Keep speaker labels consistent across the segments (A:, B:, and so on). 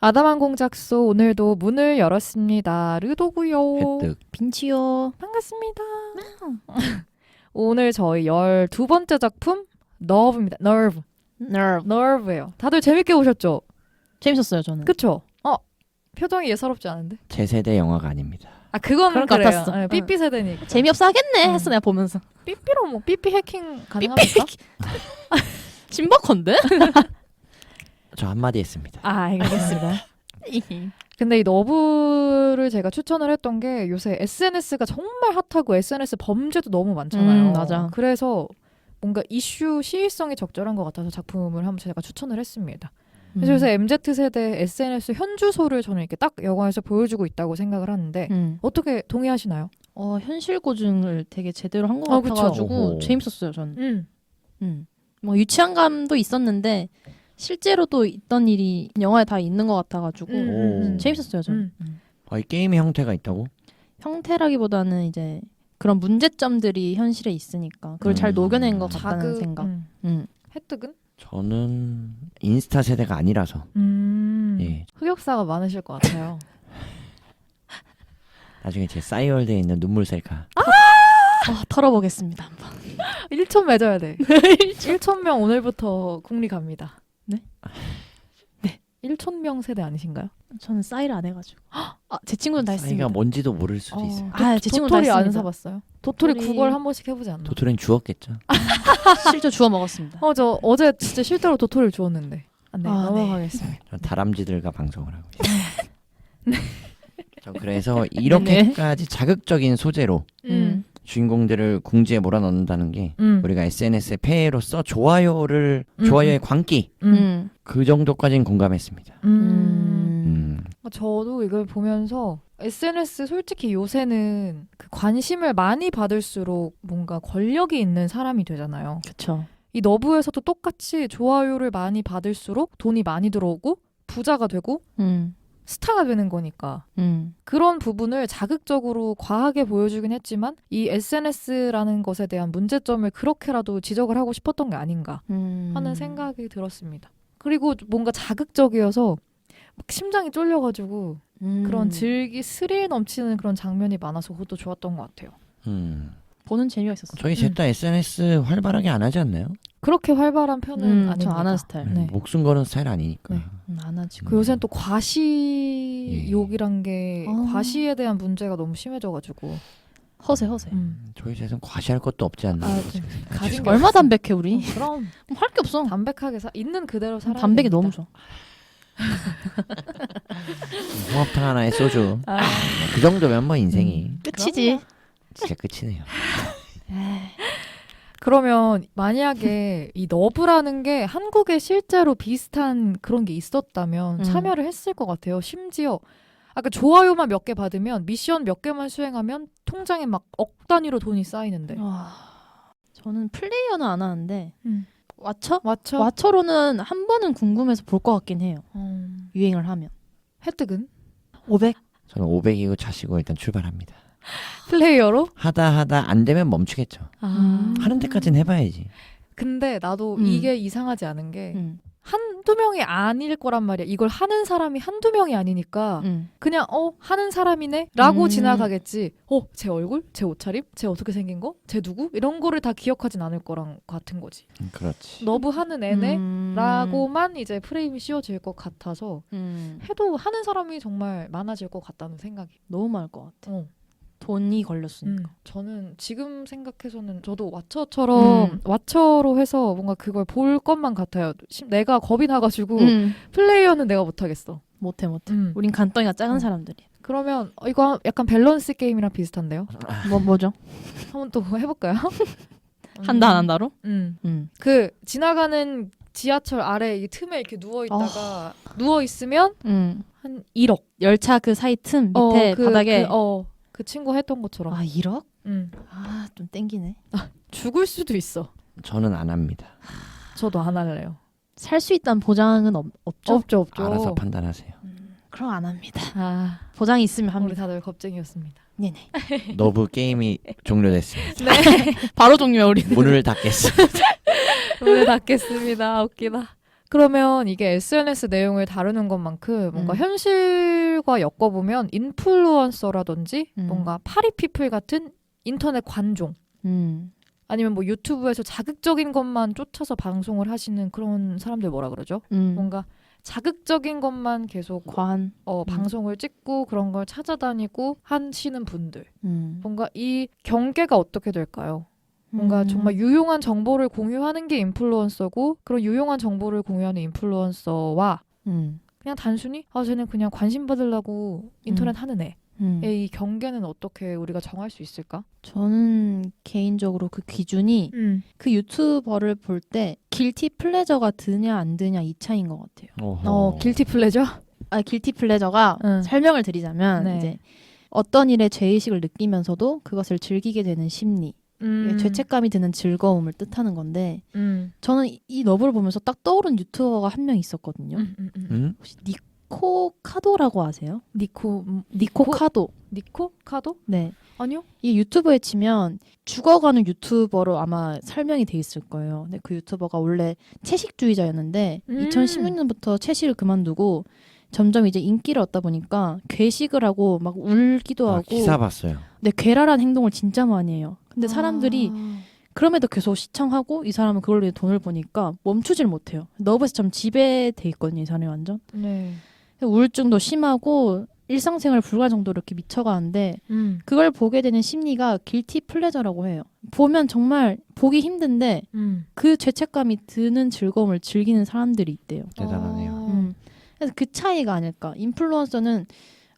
A: 아담한 공작소 오늘도 문을 열었습니다. 르도구요.
B: 획득.
C: 빈치요.
A: 반갑습니다. 오늘 저희 12번째 작품 너브입니다. 너브. 너브예요. 다들 재밌게 보셨죠?
C: 재밌었어요 저는.
A: 그쵸? 표정이 예사롭지 않은데?
B: 제 세대 영화가 아닙니다.
A: 아 그건
C: 그럴 것
A: 그래요.
C: 같았어.
A: 네, 삐삐 세대니까.
C: 재미없어 하겠네 했어 내가 보면서.
A: 삐삐로 뭐 삐삐 해킹 가능합니까?
C: 신박한데?
B: 저 한마디 했습니다.
A: 아 알겠습니다. 근데 이 너브를 제가 추천을 했던 게 요새 SNS가 정말 핫하고 SNS 범죄도 너무 많잖아요.
C: 맞아.
A: 그래서 뭔가 이슈 시의성이 적절한 것 같아서 작품을 한번 제가 추천을 했습니다. 그래서 요새 MZ세대 SNS 현주소를 저는 이렇게 딱 영화에서 보여주고 있다고 생각을 하는데 어떻게 동의하시나요?
C: 현실 고증을 되게 제대로 한 것
A: 그쵸.
C: 같아가지고
B: 오호.
C: 재밌었어요 저는.
A: 음.
C: 뭐 유치한 감도 있었는데 실제로도 있던 일이 영화에 다 있는 것 같아가지고 재밌었어요 저는.
B: 이 게임의 형태가 있다고?
C: 형태라기보다는 이제 그런 문제점들이 현실에 있으니까 그걸 잘 녹여낸 것 같다는 생각.
A: 혜택은?
B: 저는 인스타 세대가 아니라서 예.
A: 흑역사가 많으실 것 같아요.
B: 나중에 제 싸이월드에 있는 눈물 셀카
C: 털어보겠습니다 한번.
A: 1천 맺어야 돼. 1,000명 오늘부터 국리 갑니다.
C: 네?
A: 네. 1,000명 세대 아니신가요?
C: 저는 싸이를 안 해가지고. 제 친구는 다
B: 싸이가
C: 했습니다.
B: 뭔지도 모를 수도 있어요.
C: 제 친구는 다
A: 도토리 안
C: 했습니다.
A: 사봤어요? 도토리
C: 도토리-
A: 구걸 한 번씩 해보지 않나?
B: 도토리는 주웠겠죠.
C: 실제 주워 먹었습니다.
A: 저 어제 진짜 실제로 도토리를 주웠는데. 네,
C: 아,
A: 넘어가겠습니다.
B: 전 다람쥐들과 방송을 하고 있어요. 전 그래서 이렇게까지 자극적인 소재로 주인공들을 궁지에 몰아넣는다는 게 우리가 SNS의 폐해로서 좋아요의 광기 그 정도까지는 공감했습니다.
A: 저도 이걸 보면서 SNS 솔직히 요새는 그 관심을 많이 받을수록 뭔가 권력이 있는 사람이 되잖아요.
C: 그렇죠.
A: 이 너브에서도 똑같이 좋아요를 많이 받을수록 돈이 많이 들어오고 부자가 되고 스타가 되는 거니까 그런 부분을 자극적으로 과하게 보여주긴 했지만 이 SNS라는 것에 대한 문제점을 그렇게라도 지적을 하고 싶었던 게 아닌가 하는 생각이 들었습니다. 그리고 뭔가 자극적이어서 막 심장이 쫄려가지고 그런 스릴 넘치는 그런 장면이 많아서 그것도 좋았던 것 같아요.
C: 보는 재미가 있었어요.
B: 저희 셋 다 SNS 활발하게 안 하지 않나요?
A: 그렇게 활발한 편은 아닙니다.
C: 안 하는 스타일.
A: 네.
B: 목숨 거는 스타일 아니니까.
A: 네.
C: 안 하지.
A: 그 요새는 또 과시욕이란 게
C: 아.
A: 과시에 대한 문제가 너무 심해져가지고
C: 허세.
B: 저희 셋은 과시할 것도 없지 않나.
A: 가진 게
C: 얼마 담백해 우리.
A: 그럼
C: 할 게 없어.
A: 담백하게 있는 그대로 살아야
C: 담백이
A: 됩니다.
C: 너무 좋아.
B: 홍합탕 하나에 소주.
A: 아.
B: 그 정도면 뭐 인생이
C: 끝이지.
B: 진짜 끝이네요.
A: 그러면 만약에 이 너브라는 게 한국에 실제로 비슷한 그런 게 있었다면 참여를 했을 것 같아요. 심지어 아까 좋아요만 몇 개 받으면 미션 몇 개만 수행하면 통장에 막 억 단위로 돈이 쌓이는데.
C: 저는 플레이어는 안 하는데 왓처?
A: 맞죠?
C: 왓처로는 한 번은 궁금해서 볼 것 같긴 해요. 유행을 하면.
A: 혜택은?
C: 500?
B: 저는 500이고 자시고 일단 출발합니다.
A: 플레이어로?
B: 하다 안 되면 멈추겠죠. 하는 데까지는 해봐야지.
A: 근데 나도 이게 이상하지 않은 게 한두 명이 아닐 거란 말이야. 이걸 하는 사람이 한두 명이 아니니까 그냥 하는 사람이네 라고 지나가겠지. 제 얼굴? 제 옷차림? 제 어떻게 생긴 거? 제 누구? 이런 거를 다 기억하진 않을 거랑 같은 거지.
B: 그렇지.
A: 너브 하는 애네? 라고만 이제 프레임이 씌워질 것 같아서 해도 하는 사람이 정말 많아질 것 같다는 생각이.
C: 너무 많을 것 같아. 돈이 걸렸으니까.
A: 저는 지금 생각해서는 저도 왓처로 해서 뭔가 그걸 볼 것만 같아요. 내가 겁이 나가지고 플레이어는 내가 못하겠어.
C: 못해. 우린 간덩이가 작은 사람들이.
A: 그러면 이거 약간 밸런스 게임이랑 비슷한데요?
C: 뭐죠?
A: 한번 또 해볼까요?
C: 한다 안 한다로?
A: 그 지나가는 지하철 아래 이 틈에 이렇게 누워있다가 누워있으면 한 1억.
C: 열차 그 사이 틈 밑에 바닥에
A: 그 친구 했던 것처럼.
C: 1억?
A: 좀
C: 땡기네.
A: 죽을 수도 있어.
B: 저는 안 합니다.
A: 저도 안 할래요.
C: 살 수 있다는 보장은 없죠?
A: 없죠.
B: 알아서 판단하세요.
C: 그럼 안 합니다.
A: 보장이
C: 있으면
A: 우리
C: 합니다.
A: 다들 겁쟁이였습니다.
C: 네네.
B: 너브 게임이 종료됐습니다.
C: 바로 종료야 우리.
B: 문을 닫겠습니다.
A: 오늘 닫겠습니다. 웃기다. 그러면 이게 SNS 내용을 다루는 것만큼 뭔가 현실과 엮어보면 인플루언서라든지 뭔가 파리피플 같은 인터넷 관종 아니면 뭐 유튜브에서 자극적인 것만 쫓아서 방송을 하시는 그런 사람들 뭐라 그러죠? 뭔가 자극적인 것만 계속 방송을 찍고 그런 걸 찾아다니고 하시는 분들 뭔가 이 경계가 어떻게 될까요? 뭔가 정말 유용한 정보를 공유하는 게 인플루언서고 그런 유용한 정보를 공유하는 인플루언서와 그냥 단순히 쟤는 그냥 관심 받으려고 인터넷 하는 애의 이 경계는 어떻게 우리가 정할 수 있을까?
C: 저는 개인적으로 그 기준이 그 유튜버를 볼 때 길티 플레저가 드냐 안 드냐 이 차이인 것 같아요.
A: 길티 플레저?
C: 길티 플레저가 설명을 드리자면
A: 네.
C: 이제 어떤 일에 죄의식을 느끼면서도 그것을 즐기게 되는 심리 죄책감이 드는 즐거움을 뜻하는 건데 저는 이 너브를 보면서 딱 떠오른 유튜버가 한 명 있었거든요. 혹시 니코 카도라고 아세요? 니코 카도.
A: 니코 카도?
C: 네.
A: 아니요.
C: 이 유튜브에 치면 죽어가는 유튜버로 아마 설명이 돼 있을 거예요. 근데 그 유튜버가 원래 채식주의자였는데 2016년부터 채식을 그만두고 점점 이제 인기를 얻다 보니까 괴식을 하고 막 울기도 하고
B: 기사 봤어요.
C: 네, 괴랄한 행동을 진짜 많이 해요. 근데 사람들이 그럼에도 계속 시청하고 이 사람은 그걸로 돈을 버니까 멈추질 못해요. 너브에서 참 지배돼 있거든요. 이 사람이 완전.
A: 네.
C: 우울증도 심하고 일상생활 불가 정도로 이렇게 미쳐가는데 그걸 보게 되는 심리가 길티 플레저라고 해요. 보면 정말 보기 힘든데 그 죄책감이 드는 즐거움을 즐기는 사람들이 있대요.
B: 대단하네요.
C: 그래서 그 차이가 아닐까. 인플루언서는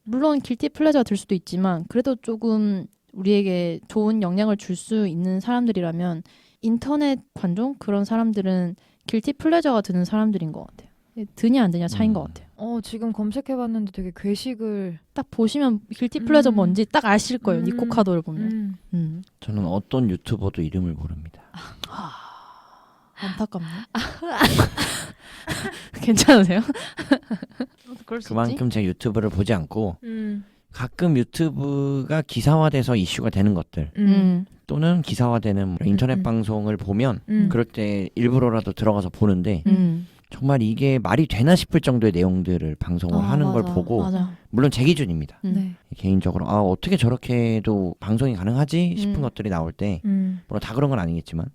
C: 물론 길티 플레저가 될 수도 있지만 그래도 조금 우리에게 좋은 영향을 줄 수 있는 사람들이라면 인터넷 관종 그런 사람들은 길티 플레저가 드는 사람들인 것 같아요. 드냐 안 드냐 차이인 것 같아요.
A: 지금 검색해봤는데 되게 괴식을
C: 딱 보시면 길티 플레저 뭔지 딱 아실 거예요. 니코 카도를 보면.
B: 저는 어떤 유튜버도 이름을 모릅니다.
C: 안타깝네. 괜찮으세요?
B: 그만큼 제가 유튜브를 보지 않고 가끔 유튜브가 기사화돼서 이슈가 되는 것들 또는 기사화되는 인터넷 방송을 보면 그럴 때 일부러라도 들어가서 보는데 정말 이게 말이 되나 싶을 정도의 내용들을 방송을 하는 걸 보고 물론 제 기준입니다. 개인적으로 어떻게 저렇게도 방송이 가능하지 싶은 것들이 나올 때 물론 다 그런 건 아니겠지만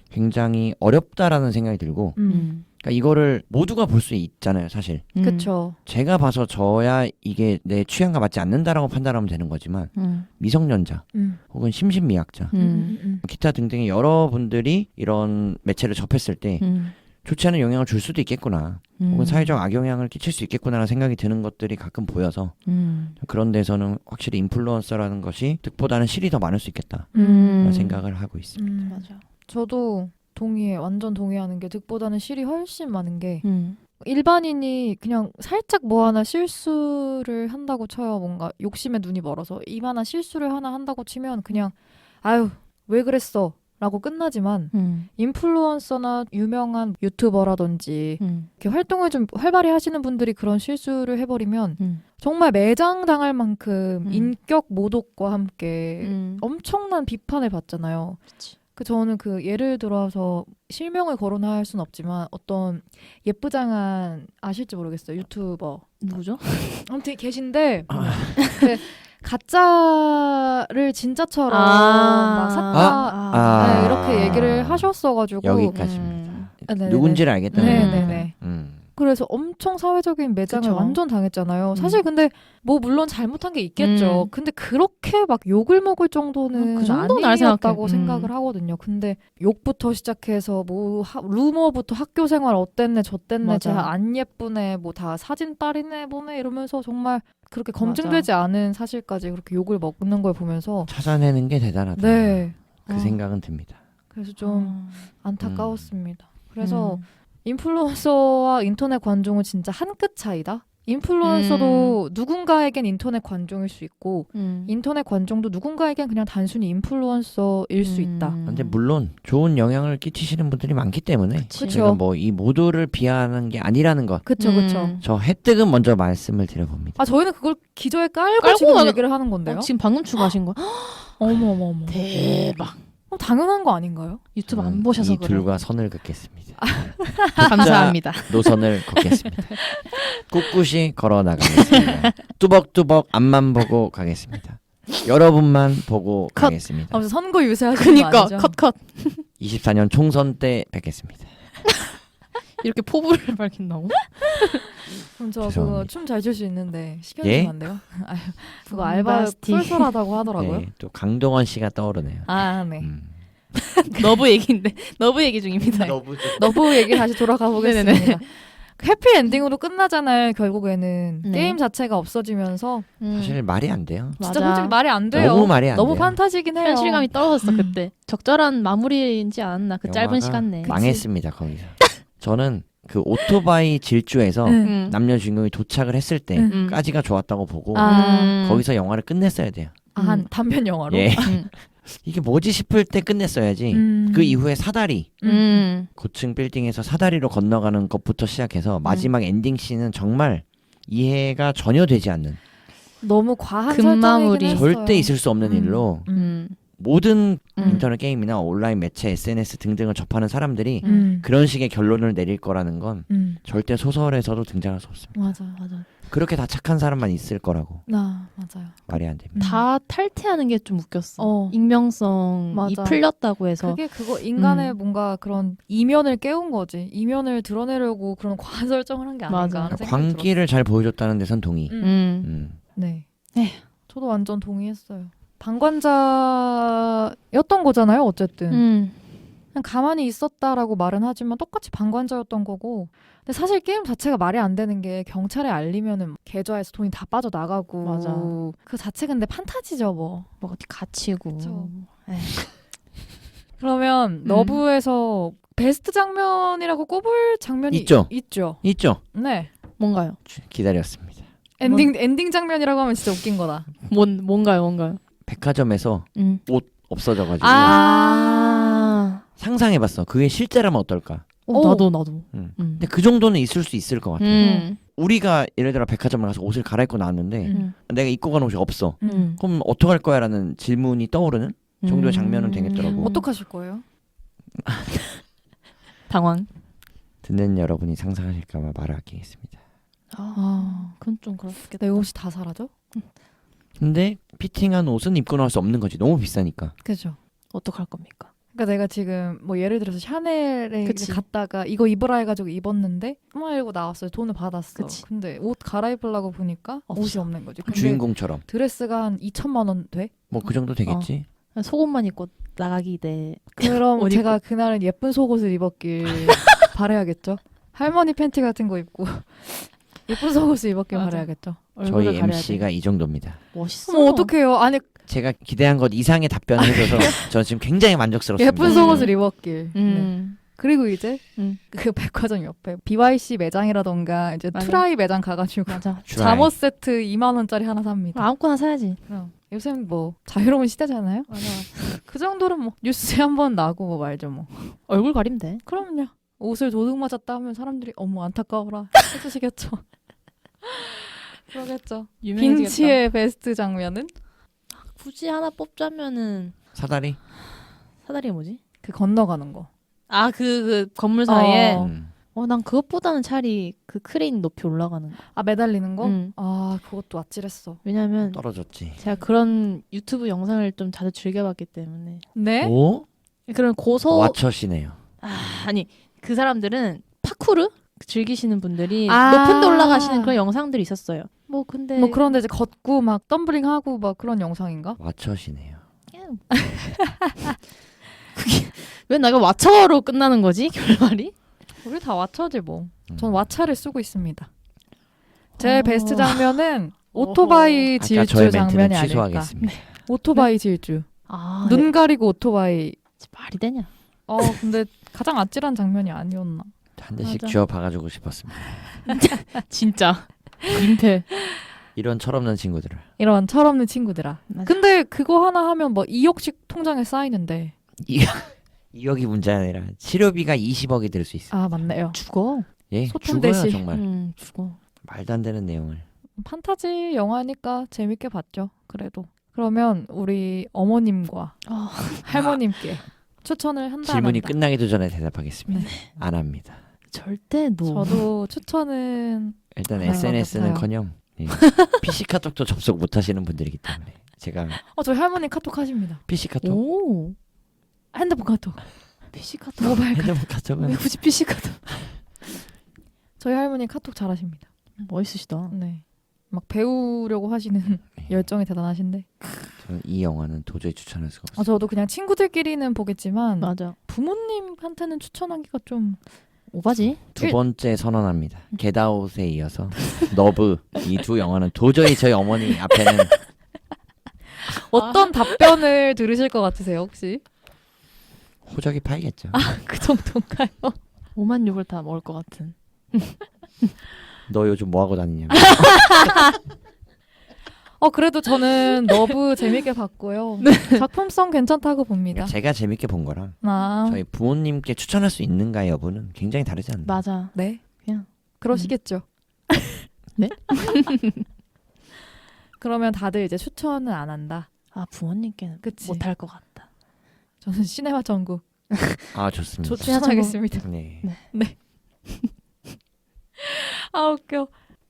B: 굉장히 어렵다라는 생각이 들고 그러니까 이거를 모두가 볼 수 있잖아요, 사실.
A: 그렇죠.
B: 제가 봐서 저야 이게 내 취향과 맞지 않는다라고 판단하면 되는 거지만 미성년자 혹은 심신미약자 기타 등등의 여러분들이 이런 매체를 접했을 때 좋지 않은 영향을 줄 수도 있겠구나 혹은 사회적 악영향을 끼칠 수 있겠구나라는 생각이 드는 것들이 가끔 보여서 그런 데서는 확실히 인플루언서라는 것이 득보다는 실이 더 많을 수 있겠다 라는 생각을 하고 있습니다.
C: 맞아.
A: 저도 동의해. 완전 동의하는 게 득보다는 실이 훨씬 많은 게 일반인이 그냥 살짝 뭐 하나 실수를 한다고 쳐요. 뭔가 욕심에 눈이 멀어서 이만한 실수를 하나 한다고 치면 그냥 아유 왜 그랬어 라고 끝나지만 인플루언서나 유명한 유튜버라든지 이렇게 활동을 좀 활발히 하시는 분들이 그런 실수를 해버리면 정말 매장당할 만큼 인격 모독과 함께 엄청난 비판을 받잖아요.
C: 그치.
A: 저는 예를 들어서 실명을 거론할 순 없지만 어떤 예쁘장한 아실지 모르겠어요. 유튜버.
C: 누구죠?
A: 아무튼 계신데 가짜를 진짜처럼 막 샀다 네, 이렇게 얘기를 하셨어가지고
B: 여기까지입니다. 누군지를 알겠다.
A: 네네네. 그래서 엄청 사회적인 매장을
C: 그쵸.
A: 완전 당했잖아요. 사실 근데 뭐 물론 잘못한 게 있겠죠. 근데 그렇게 막 욕을 먹을 정도는
C: 그 정도는
A: 아니었다고 생각을 하거든요. 근데 욕부터 시작해서 뭐 루머부터 학교 생활 어땠네 저땠네 쟤 안 예쁘네 뭐 다 사진 딸이네 보네 이러면서 정말 그렇게 검증되지 않은 사실까지 그렇게 욕을 먹는 걸 보면서
B: 찾아내는 게 대단하다.
A: 네.
B: 그 생각은 듭니다.
A: 그래서 좀 안타까웠습니다. 그래서 인플루언서와 인터넷 관종은 진짜 한 끗 차이다. 인플루언서도 누군가에겐 인터넷 관종일 수 있고 인터넷 관종도 누군가에겐 그냥 단순히 인플루언서일 수 있다.
B: 근데 물론 좋은 영향을 끼치시는 분들이 많기 때문에 제가 뭐 이 모두를 비하하는 게 아니라는 것.
A: 그렇죠.
B: 저 혜택은 먼저 말씀을 드려봅니다.
A: 저희는 그걸 기저에 깔고 지금 얘기를 하는 건데요.
C: 지금 방금 추가하신 거?
A: 어머.
C: 대박.
A: 당연한 거 아닌가요?
C: 유튜브 안 보셔서
B: 이
C: 그래요.
B: 둘과 선을 긋겠습니다.
C: 감사합니다.
B: 노선을 걷겠습니다. 꿋꿋이 걸어 나가겠습니다. 뚜벅뚜벅 앞만 보고 가겠습니다. 여러분만 보고
C: 컷.
B: 가겠습니다.
A: 아무튼 선거 유세하시는 거
C: 그니까
A: 아니죠?
C: 컷
B: 24년 총선 때 뵙겠습니다.
C: 이렇게 포부를 밝힌다고?
A: 그럼 저 그거
B: 죄송합니다.
A: 춤 잘 출 수 있는데
B: 예?
A: 시켜주면 안 돼요? 아유, 그거 알바
C: bombastick.
A: 쏠쏠하다고 하더라고요.
B: 네, 또 강동원 씨가 떠오르네요.
A: 아, 네.
C: 너브 얘기인데 너브 얘기 중입니다.
A: 너브 얘기 다시 돌아가 보겠습니다.
C: 네네네.
A: 해피 엔딩으로 끝나잖아요. 결국에는
C: 네.
A: 게임 자체가 없어지면서
B: 사실 말이 안 돼요.
A: 진짜
C: 맞아.
A: 솔직히 말이 안 돼요.
B: 너무 말이 안
A: 너무
B: 돼요.
A: 판타지긴 해요.
C: 현실감이 떨어졌어
A: 음.
C: 그때. 적절한 마무리인지 않았나 그 짧은
B: 영화가
C: 시간 내에.
B: 망했습니다 거기서. 저는 그 오토바이 질주에서
A: 응.
B: 남녀 주인공이 도착을 했을
A: 응.
B: 때까지가 좋았다고 보고
A: 아.
B: 거기서 영화를 끝냈어야 돼요.
A: 한 단편 영화로.
B: 예.
C: 음.
B: 이게 뭐지 싶을 때 끝냈어야지. 그 이후에 사다리 고층 빌딩에서 사다리로 건너가는 것부터 시작해서 마지막 엔딩 씬은 정말 이해가 전혀 되지 않는
A: 너무 과한
C: 금마무리.
A: 설정이긴
B: 절대
A: 했어요.
B: 있을 수 없는 일로
C: 음.
B: 모든
C: 음.
B: 인터넷 게임이나 온라인 매체, SNS 등등을 접하는 사람들이 그런 식의 결론을 내릴 거라는 건 절대 소설에서도 등장할 수 없습니다.
C: 맞아.
B: 그렇게 다 착한 사람만 있을 거라고
A: 맞아요.
B: 말이 안 됩니다.
C: 다 탈퇴하는 게 좀 웃겼어. 익명성이
A: 맞아.
C: 풀렸다고 해서.
A: 그게 그거 인간의 뭔가 그런 이면을 깨운 거지. 이면을 드러내려고 그런 과한 설정을 한 게 아닌가
C: 맞아.
A: 하는 생각이
B: 광기를 잘 보여줬다는 데선 동의.
A: 네.
C: 에휴.
A: 저도 완전 동의했어요. 방관자였던 거잖아요. 어쨌든 그냥 가만히 있었다라고 말은 하지만 똑같이 방관자였던 거고. 근데 사실 게임 자체가 말이 안 되는 게 경찰에 알리면은 계좌에서 돈이 다 빠져나가고.
C: 맞아.
A: 그 자체 근데 판타지죠 뭐.
C: 뭐 어디 갇히고.
A: 그쵸.
C: 에휴.
A: 그러면 러브에서 베스트 장면이라고 꼽을 장면이
B: 있죠.
A: 있죠.
B: 있죠.
A: 네.
C: 뭔가요?
B: 기다렸습니다.
A: 엔딩 장면이라고 하면 진짜 웃긴 거다.
C: 뭔가요?
B: 백화점에서 옷 없어져가지고 상상해봤어. 그게 실제라면 어떨까?
C: 나도.
B: 근데 그 정도는 있을 수 있을 것 같아. 우리가 예를 들어 백화점을 가서 옷을 갈아입고 나왔는데 내가 입고 간 옷이 없어. 그럼 어떡할 거야? 라는 질문이 떠오르는 정도의 장면은 되겠더라고.
A: 어떡하실 거예요?
C: 당황.
B: 듣는 여러분이 상상하실까봐 말을 아끼겠습니다.
C: 그건 좀 그렇겠다.
A: 내 옷이 다 사라져?
B: 근데 피팅한 옷은 입고 나올 수 없는 거지. 너무 비싸니까.
A: 그죠.
C: 어떡할 겁니까?
A: 그러니까 내가 지금 뭐 예를 들어서 샤넬에
C: 그치.
A: 갔다가 이거 입으라 해가지고 입었는데 이러고 나왔어요. 돈을 받았어.
C: 그치.
A: 근데 옷 갈아입으려고 보니까
C: 없어.
A: 옷이 없는 거지. 근데
B: 주인공처럼.
A: 드레스가 한 2천만 원 돼?
B: 뭐 그 정도 되겠지.
C: 속옷만 입고 나가기 돼.
A: 그럼
C: 옷
A: 제가 그날은 예쁜 속옷을 입었길 바라야겠죠. 할머니 팬티 같은 거 입고 예쁜 속옷을 입었길
C: 맞아.
A: 바라야겠죠.
C: 얼굴을
B: 저희
C: 가려야
B: MC가
C: 돼.
B: 이 정도입니다.
C: 멋있어.
A: 어머 어떡해요. 아니
B: 제가 기대한 것 이상의 답변을 해줘서 저 지금 굉장히 만족스럽습니다.
A: 예쁜 속옷을 입었길. 네.
C: 음.
A: 그리고 이제
C: 음.
A: 그 백화점 옆에 BYC 매장이라던가 이제
C: 맞아.
A: 트라이 매장 가가지고
C: 맞아.
B: 트라이.
A: 잠옷 세트 2만 원짜리 하나 삽니다.
C: 아무거나 사야지.
A: 요새는 뭐 자유로운 시대잖아요.
C: 맞아.
A: 그 정도는 뭐 뉴스에 한번 나고 뭐 말죠 뭐.
C: 얼굴 가리면 돼.
A: 그럼요. 옷을 도둑 맞았다 하면 사람들이 어머 안타까워라 해주시겠죠. 그러겠죠. 빈치의 베스트 장면은
C: 굳이 하나 뽑자면은
B: 사다리?
C: 사다리가 뭐지?
A: 그 건너가는 거.
C: 그 건물 사이에.
B: 음.
C: 난 그것보다는 차라리 그 크레인 높이 올라가는 거.
A: 아 매달리는 거?
C: 음.
A: 아 그것도 아찔했어.
C: 왜냐면
B: 떨어졌지.
C: 제가 그런 유튜브 영상을 좀 자주 즐겨봤기 때문에
A: 네?
B: 오?
C: 그런 고소
B: 와처시네요.
C: 아니 그 사람들은 파쿠르 즐기시는 분들이
A: 아.
C: 높은 데 올라가시는 그런 영상들이 있었어요. 뭐 근데
A: 뭐 그런데 이제 걷고 막 덤블링하고 막 그런 영상인가?
B: 와처시네요.
C: 왜 내가 와처로 끝나는 거지 결말이?
A: 우리 다 왓챠지 뭐. 전 왓챠를 쓰고 있습니다. 제
C: 어.
A: 베스트 장면은 오토바이
B: 아까
A: 질주
B: 저의
A: 장면이
B: 멘트는
A: 아닐까.
B: 취소하겠습니다.
A: 오토바이 질주.
C: 아
A: 눈 가리고 오토바이.
C: 말이 되냐?
A: 근데 가장 아찔한 장면이 아니었나.
B: 한 대씩
C: 맞아.
B: 쥐어 박아주고 싶었습니다.
C: 진짜 민폐.
B: 이런 철없는 친구들을.
A: 이런 철없는 친구들아.
C: 맞아.
A: 근데 그거 하나 하면 뭐 2억씩 통장에 쌓이는데.
B: 2억이 문제가 아니라 치료비가 20억이 들 수 있어요.
A: 아 맞네요.
C: 죽어.
B: 예,
A: 소통
B: 죽어요
A: 대신.
B: 정말.
C: 죽어.
B: 말도 안 되는 내용을.
A: 판타지 영화니까 재밌게 봤죠. 그래도. 그러면 우리 어머님과 할머님께 추천을 한다.
B: 질문이
A: 안 한다?
B: 끝나기도 전에 대답하겠습니다.
A: 네.
B: 안 합니다.
C: 절대
A: 저도 추천은
B: 일단
A: 그런 것
B: SNS는커녕 PC 카톡도 접속 못 하시는 분들이기 때문에 제가
A: 저희 할머니 카톡 하십니다.
B: PC 카톡
C: 오
A: 핸드폰 카톡.
C: PC 카톡
A: 모바일 카톡.
B: 핸드폰 카톡은
C: 왜 굳이 PC 카톡
A: 저희 할머니 카톡 잘하십니다.
C: 멋있으시다.
A: 네. 막 배우려고 하시는 열정이 대단하신데.
B: 저는 이 영화는 도저히 추천할 수가 없어요.
A: 저도 그냥 친구들끼리는 보겠지만
C: 맞아.
A: 부모님한테는 추천하기가 좀
C: 오바지?
B: 두 번째 선언합니다. 겟아웃에 이어서 너브 이 두 영화는 도저히 저희 어머니 앞에는
A: 어떤 답변을 들으실 것 같으세요 혹시?
B: 호적이 파이겠죠.
A: 그 정도인가요?
C: 5만 6을 다 먹을 것 같은.
B: 너 요즘 뭐 하고 다니냐?
A: 그래도 저는 너브 재밌게 봤고요. 작품성 괜찮다고 봅니다.
B: 제가 재밌게 본 거랑
A: 아,
B: 저희 부모님께 추천할 수 있는가 여부는 굉장히 다르지 않나요?
C: 맞아.
A: 네.
C: 그냥.
A: 그러시겠죠.
C: 네?
A: 그러면 다들 이제 추천은 안 한다.
C: 아 부모님께는
A: 그치.
C: 못할 것 같다.
A: 저는 시네마 전국
B: 아 좋습니다.
A: 추천하겠습니다.
B: 네.
A: 아 웃겨.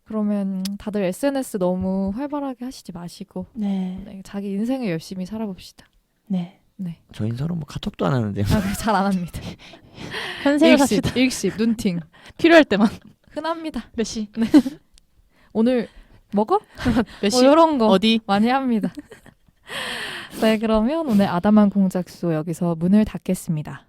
A: 그러면 다들 SNS 너무 활발하게 하시지 마시고
C: 네.
A: 자기 인생을 열심히 살아봅시다.
C: 네.
B: 저희 서로 뭐 카톡도 안 하는데요.
A: 잘 안 합니다.
C: 현생을 삽시다.
A: 일십, 눈팅.
C: 필요할 때만.
A: 흔합니다.
C: 몇 시?
A: 오늘 먹어?
C: 몇 시?
A: 이런 거
C: 어디?
A: 많이 합니다. 네, 그러면 오늘 아담한 공작소 여기서 문을 닫겠습니다.